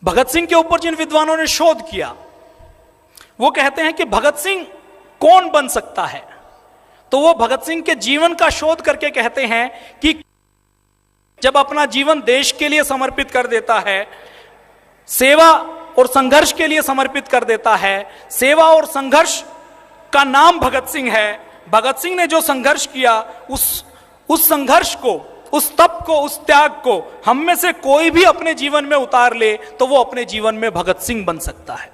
भगत सिंह के ऊपर जिन विद्वानों ने शोध किया वो कहते हैं कि भगत सिंह कौन बन सकता है, तो वो भगत सिंह के जीवन का शोध करके कहते हैं कि जब अपना जीवन देश के लिए समर्पित कर देता है, सेवा और संघर्ष के लिए समर्पित कर देता है, सेवा और संघर्ष का नाम भगत सिंह है। भगत सिंह ने जो संघर्ष किया उस संघर्ष को, उस तप को, उस त्याग को हम में से कोई भी अपने जीवन में उतार ले तो वो अपने जीवन में भगत सिंह बन सकता है।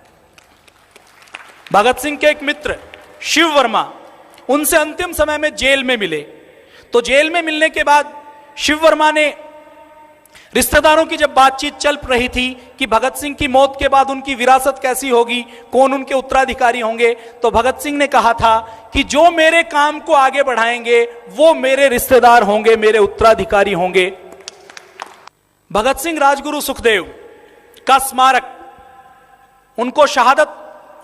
भगत सिंह के एक मित्र शिव वर्मा उनसे अंतिम समय में जेल में मिले, तो जेल में मिलने के बाद शिव वर्मा ने, रिश्तेदारों की जब बातचीत चल रही थी कि भगत सिंह की मौत के बाद उनकी विरासत कैसी होगी, कौन उनके उत्तराधिकारी होंगे, तो भगत सिंह ने कहा था कि जो मेरे काम को आगे बढ़ाएंगे वो मेरे रिश्तेदार होंगे, मेरे उत्तराधिकारी होंगे। भगत सिंह राजगुरु सुखदेव का स्मारक, उनको शहादत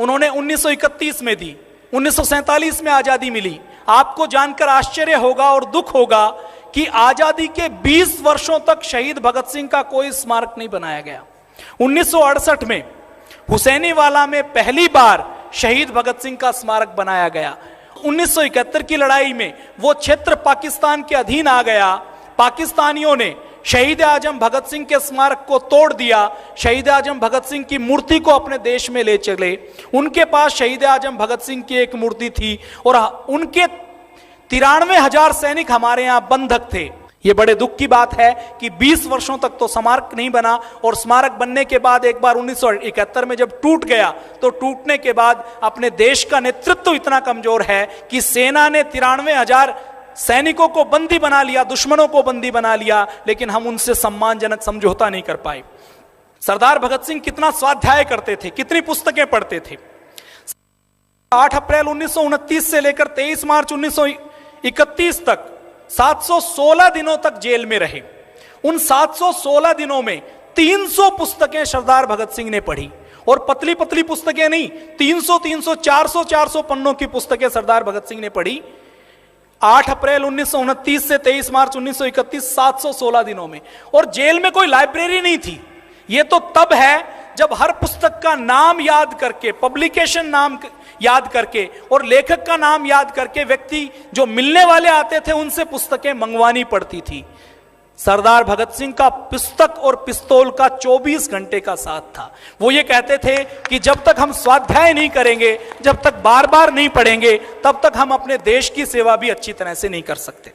उन्होंने 1931 में दी, 1947 में आजादी मिली। आपको जानकर आश्चर्य होगा और दुख होगा कि आजादी के 20 वर्षों तक शहीद भगत सिंह का कोई स्मारक नहीं बनाया गया। 1968 में हुसैनीवाला में पहली बार शहीद भगत सिंह का स्मारक बनाया गया। 1971 की लड़ाई में वो क्षेत्र पाकिस्तान के अधीन आ गया। पाकिस्तानियों ने शहीद आजम भगत सिंह के स्मारक को तोड़ दिया। शहीद आजम भगत सिंह की मूर्ति को अपने देश में ले चले। उनके पास शहीद आजम भगत सिंह की एक मूर्ति थी और उनके 93,000 सैनिक हमारे यहां बंधक थे। ये बड़े दुख की बात है कि 20 वर्षों तक तो स्मारक नहीं बना, और स्मारक बनने के बाद एक बार 1971 में जब टूट गया तो टूटने के बाद अपने देश का नेतृत्व इतना कमजोर है कि सेना ने 93,000 सैनिकों को बंदी बना लिया, दुश्मनों को बंदी बना लिया, लेकिन हम उनसे सम्मानजनक समझौता नहीं कर पाए। सरदार भगत सिंह कितना स्वाध्याय करते थे, कितनी पुस्तकें पढ़ते थे। 8 अप्रैल 1929 से लेकर 23 मार्च 1931 तक 716 दिनों तक जेल में रहे। उन 716 दिनों में 300 पुस्तकें सरदार भगत सिंह ने पढ़ी, और पतली पतली पुस्तकें नहीं, 300, 400 पन्नों की पुस्तकें सरदार भगत सिंह ने पढ़ी। 8 अप्रैल 1929 से 23 मार्च 1931, 716 दिनों में। और जेल में कोई लाइब्रेरी नहीं थी। यह तो तब है जब हर पुस्तक का नाम याद करके, पब्लिकेशन नाम याद करके और लेखक का नाम याद करके व्यक्ति जो मिलने वाले आते थे उनसे पुस्तकें मंगवानी पड़ती थी। सरदार भगत सिंह का पुस्तक और पिस्तौल का 24 घंटे का साथ था। वो ये कहते थे कि जब तक हम स्वाध्याय नहीं करेंगे, जब तक बार बार नहीं पढ़ेंगे, तब तक हम अपने देश की सेवा भी अच्छी तरह से नहीं कर सकते।